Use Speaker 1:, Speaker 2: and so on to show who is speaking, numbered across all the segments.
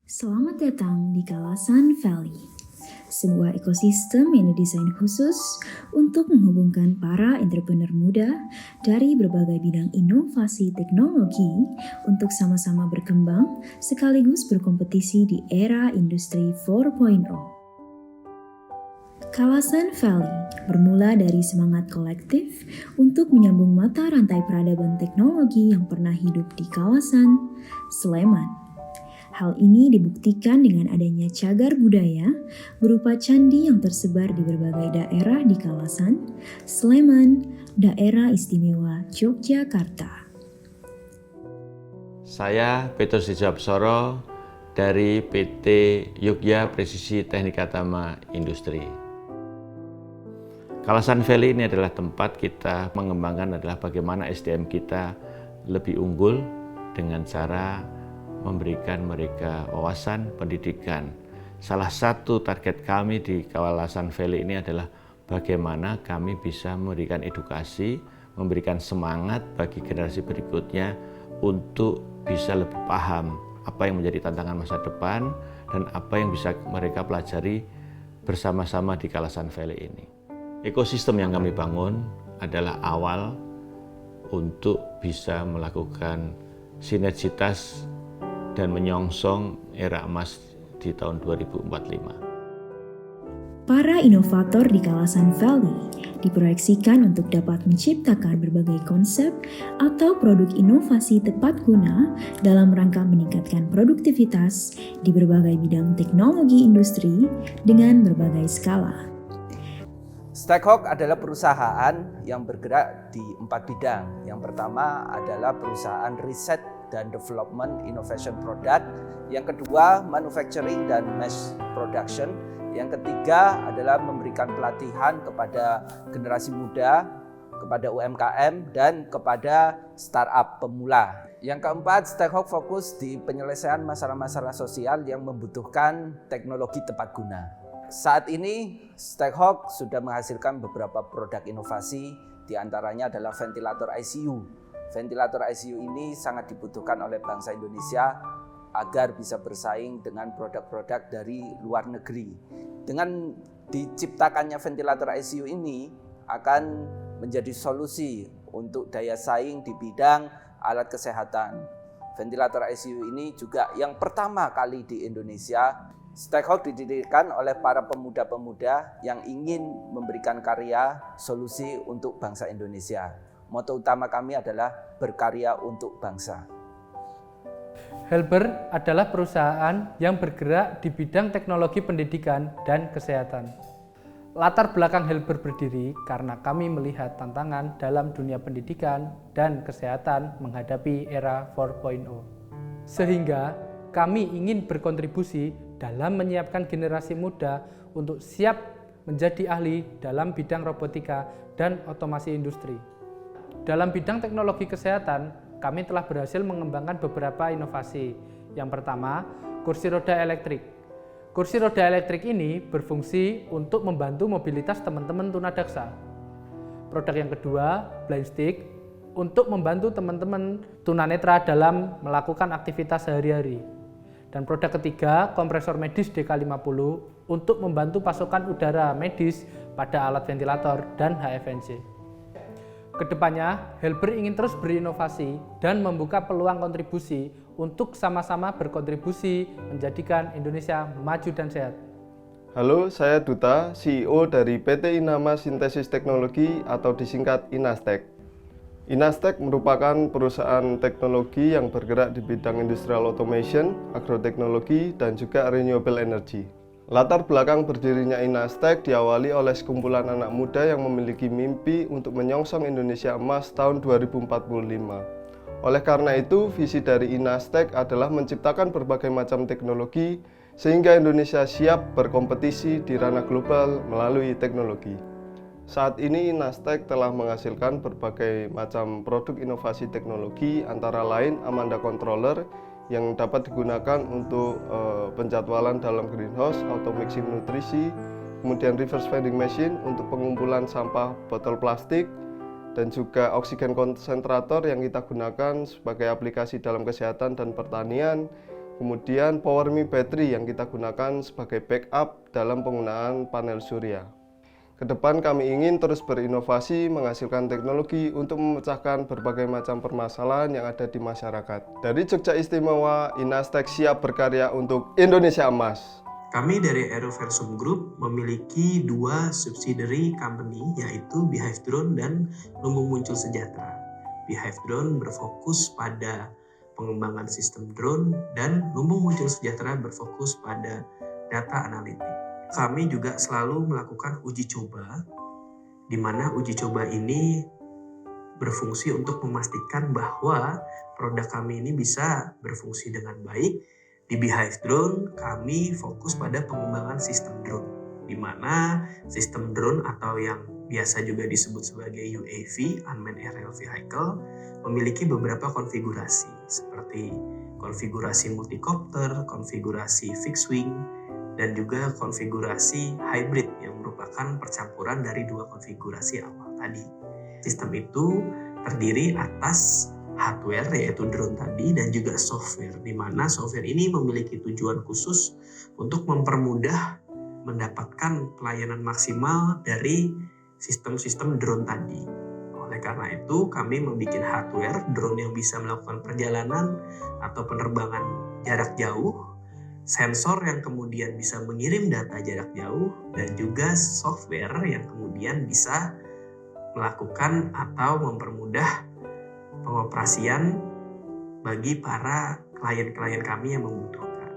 Speaker 1: Selamat datang di Kalasan Valley, sebuah ekosistem yang didesain khusus untuk menghubungkan para entrepreneur muda dari berbagai bidang inovasi teknologi untuk sama-sama berkembang sekaligus berkompetisi di era industri 4.0. Kalasan Valley bermula dari semangat kolektif untuk menyambung mata rantai peradaban teknologi yang pernah hidup di kawasan Sleman. Hal ini dibuktikan dengan adanya cagar budaya berupa candi yang tersebar di berbagai daerah di kawasan Sleman, Daerah Istimewa Yogyakarta.
Speaker 2: Saya Petrus Dijabsoro dari PT Yogya Presisi Teknika Tama Industri. Kalasan Valley ini adalah tempat kita mengembangkan adalah bagaimana SDM kita lebih unggul dengan cara memberikan mereka wawasan pendidikan. Salah satu target kami di Kalasan Valley ini adalah bagaimana kami bisa memberikan edukasi, memberikan semangat bagi generasi berikutnya untuk bisa lebih paham apa yang menjadi tantangan masa depan dan apa yang bisa mereka pelajari bersama-sama di Kalasan Valley ini. Ekosistem yang kami bangun adalah awal untuk bisa melakukan sinergitas dan menyongsong era emas di tahun 2045.
Speaker 1: Para inovator di Kalasan Valley diproyeksikan untuk dapat menciptakan berbagai konsep atau produk inovasi tepat guna dalam rangka meningkatkan produktivitas di berbagai bidang teknologi industri dengan berbagai skala.
Speaker 3: Stackhawk adalah perusahaan yang bergerak di 4 bidang. Yang pertama adalah perusahaan riset dan development innovation product. Yang kedua, manufacturing dan mass production. Yang ketiga adalah memberikan pelatihan kepada generasi muda, kepada UMKM, dan kepada startup pemula. Yang keempat, Stackhawk fokus di penyelesaian masalah-masalah sosial yang membutuhkan teknologi tepat guna. Saat ini, Stackhawk sudah menghasilkan beberapa produk inovasi, diantaranya adalah ventilator ICU. Ventilator ICU ini sangat dibutuhkan oleh bangsa Indonesia agar bisa bersaing dengan produk-produk dari luar negeri. Dengan diciptakannya ventilator ICU ini akan menjadi solusi untuk daya saing di bidang alat kesehatan. Ventilator ICU ini juga yang pertama kali di Indonesia. Stackhawk didirikan oleh para pemuda-pemuda yang ingin memberikan karya solusi untuk bangsa Indonesia. Moto utama kami adalah berkarya untuk bangsa.
Speaker 4: Helber adalah perusahaan yang bergerak di bidang teknologi pendidikan dan kesehatan. Latar belakang Helber berdiri karena kami melihat tantangan dalam dunia pendidikan dan kesehatan menghadapi era 4.0. Sehingga kami ingin berkontribusi dalam menyiapkan generasi muda untuk siap menjadi ahli dalam bidang robotika dan otomasi industri. Dalam bidang teknologi kesehatan, kami telah berhasil mengembangkan beberapa inovasi. Yang pertama, kursi roda elektrik. Kursi roda elektrik ini berfungsi untuk membantu mobilitas teman-teman tunadaksa. Produk yang kedua, blind stick, untuk membantu teman-teman tunanetra dalam melakukan aktivitas sehari-hari. Dan produk ketiga, kompresor medis DK50, untuk membantu pasokan udara medis pada alat ventilator dan HFNC. Kedepannya, Helber ingin terus berinovasi dan membuka peluang kontribusi untuk sama-sama berkontribusi menjadikan Indonesia maju dan sehat.
Speaker 5: Halo, saya Duta, CEO dari PT Inama Sintesis Teknologi atau disingkat Inastek. Inastek merupakan perusahaan teknologi yang bergerak di bidang industrial automation, agroteknologi, dan juga renewable energy. Latar belakang berdirinya Inastek diawali oleh sekumpulan anak muda yang memiliki mimpi untuk menyongsong Indonesia Emas tahun 2045. Oleh karena itu, visi dari Inastek adalah menciptakan berbagai macam teknologi sehingga Indonesia siap berkompetisi di ranah global melalui teknologi. Saat ini Inastek telah menghasilkan berbagai macam produk inovasi teknologi, antara lain Amanda Controller yang dapat digunakan untuk penjadwalan dalam greenhouse, auto mixing nutrisi, kemudian reverse vending machine untuk pengumpulan sampah botol plastik, dan juga oksigen konsentrator yang kita gunakan sebagai aplikasi dalam kesehatan dan pertanian, Kemudian PowerMe Battery yang kita gunakan sebagai backup dalam penggunaan panel surya. Kedepan kami ingin terus berinovasi menghasilkan teknologi untuk memecahkan berbagai macam permasalahan yang ada di masyarakat. Dari Jogja Istimewa, Inastek siap berkarya untuk Indonesia Emas.
Speaker 6: Kami dari Aeroversum Group memiliki 2 subsidiary company, yaitu Beehive Drone dan Lumbung Muncul Sejahtera. Beehive Drone berfokus pada pengembangan sistem drone dan Lumbung Muncul Sejahtera berfokus pada data analitik. Kami juga selalu melakukan uji coba, di mana uji coba ini berfungsi untuk memastikan bahwa produk kami ini bisa berfungsi dengan baik. Di Beehive Drone, kami fokus pada pengembangan sistem drone, di mana sistem drone atau yang biasa juga disebut sebagai UAV, Unmanned Aerial Vehicle, memiliki beberapa konfigurasi, seperti konfigurasi multicopter, konfigurasi fixed wing, dan juga konfigurasi hybrid yang merupakan percampuran dari 2 konfigurasi awal tadi. Sistem itu terdiri atas hardware, yaitu drone tadi, dan juga software, di mana software ini memiliki tujuan khusus untuk mempermudah mendapatkan pelayanan maksimal dari sistem-sistem drone tadi. Oleh karena itu, kami membuat hardware drone yang bisa melakukan perjalanan atau penerbangan jarak jauh, sensor yang kemudian bisa mengirim data jarak jauh, dan juga software yang kemudian bisa melakukan atau mempermudah pengoperasian bagi para klien-klien kami yang membutuhkan.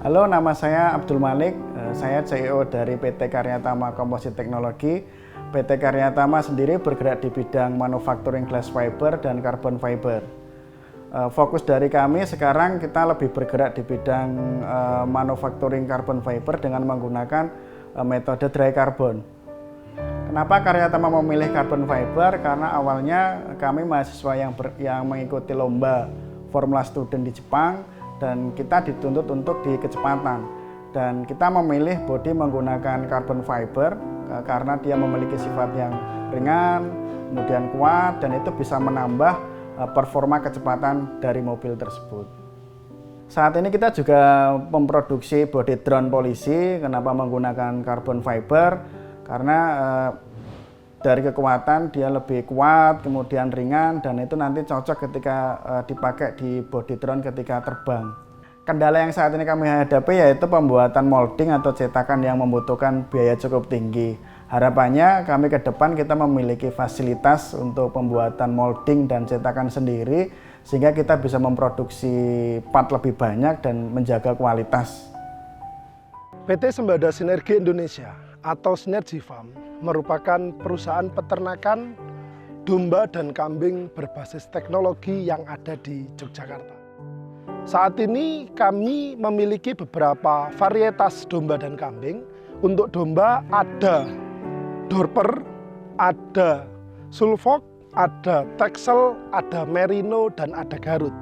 Speaker 7: Halo, nama saya Abdul Malik, saya CEO dari PT Karyatama Komposit Teknologi. PT Karyatama sendiri bergerak di bidang manufacturing glass fiber dan carbon fiber. Fokus dari kami sekarang kita lebih bergerak di bidang manufacturing carbon fiber dengan menggunakan metode dry carbon. Kenapa Karyatama memilih carbon fiber? Karena awalnya kami mahasiswa yang mengikuti lomba Formula Student di Jepang, dan kita dituntut untuk di kecepatan. Dan kita memilih bodi menggunakan carbon fiber karena dia memiliki sifat yang ringan, kemudian kuat, dan itu bisa menambah performa kecepatan dari mobil tersebut. Saat ini kita juga memproduksi bodi drone polisi. Kenapa menggunakan carbon fiber? Karena dari kekuatan dia lebih kuat, kemudian ringan, dan itu nanti cocok ketika dipakai di bodi drone ketika terbang. Kendala yang saat ini kami hadapi yaitu pembuatan molding atau cetakan yang membutuhkan biaya cukup tinggi. Harapannya kami ke depan kita memiliki fasilitas untuk pembuatan molding dan cetakan sendiri, sehingga kita bisa memproduksi part lebih banyak dan menjaga kualitas.
Speaker 8: PT Sembada Sinergi Indonesia atau Synergy Farm merupakan perusahaan peternakan domba dan kambing berbasis teknologi yang ada di Yogyakarta. Saat ini kami memiliki beberapa varietas domba dan kambing. Untuk domba ada Dorper, ada Suffolk, ada Texel, ada Merino, dan ada Garut.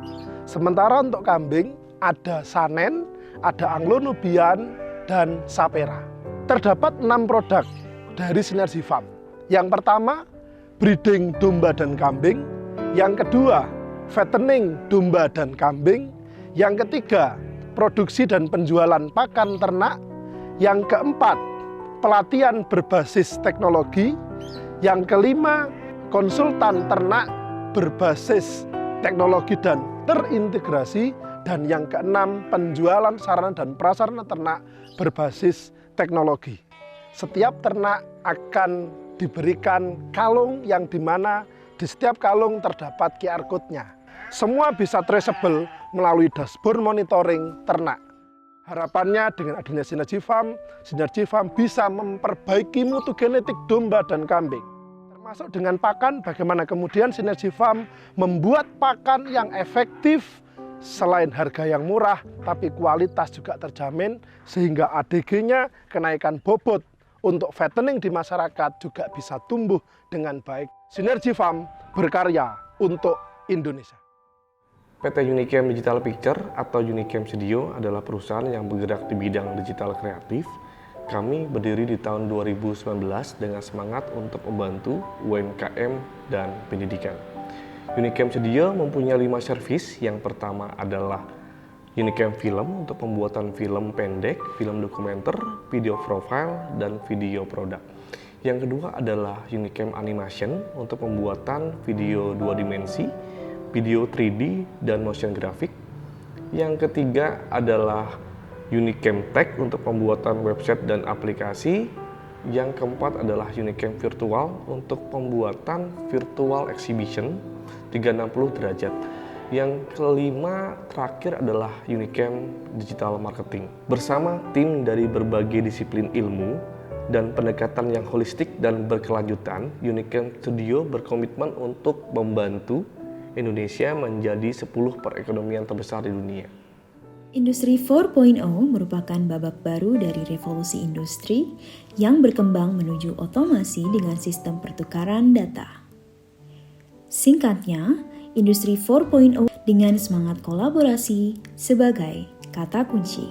Speaker 8: Sementara untuk kambing ada Sanen, ada Anglo-Nubian, dan Sapera. Terdapat 6 produk dari Synergy Farm. Yang pertama, breeding domba dan kambing. Yang kedua, fattening domba dan kambing. Yang ketiga, produksi dan penjualan pakan ternak. Yang keempat, pelatihan berbasis teknologi. Yang kelima, konsultan ternak berbasis teknologi dan terintegrasi. Dan yang keenam, penjualan sarana dan prasarana ternak berbasis teknologi. Setiap ternak akan diberikan kalung yang dimana di setiap kalung terdapat QR code-nya. Semua bisa traceable melalui dashboard monitoring ternak. Harapannya dengan adanya Synergy Farm bisa memperbaiki mutu genetik domba dan kambing. Termasuk dengan pakan, bagaimana kemudian Synergy Farm membuat pakan yang efektif, selain harga yang murah, tapi kualitas juga terjamin, sehingga ADG-nya, kenaikan bobot untuk fattening di masyarakat juga bisa tumbuh dengan baik. Synergy Farm berkarya untuk Indonesia.
Speaker 9: PT Unicam Digital Picture atau Unicam Studio adalah perusahaan yang bergerak di bidang digital kreatif. Kami berdiri di tahun 2019 dengan semangat untuk membantu UMKM dan pendidikan. Unicam Studio mempunyai 5 servis. Yang pertama adalah Unicam Film untuk pembuatan film pendek, film dokumenter, video profile, dan video produk. Yang kedua adalah Unicam Animation untuk pembuatan video 2 dimensi, video 3D, dan motion graphic. Yang ketiga adalah Unicam Tech untuk pembuatan website dan aplikasi. Yang keempat adalah Unicam Virtual untuk pembuatan virtual exhibition 360 derajat. Yang kelima terakhir adalah Unicam Digital Marketing. Bersama tim dari berbagai disiplin ilmu dan pendekatan yang holistik dan berkelanjutan, Unicam Studio berkomitmen untuk membantu Indonesia menjadi 10 perekonomian terbesar di dunia.
Speaker 1: Industri 4.0 merupakan babak baru dari revolusi industri yang berkembang menuju otomasi dengan sistem pertukaran data. Singkatnya, Industri 4.0 dengan semangat kolaborasi sebagai kata kunci.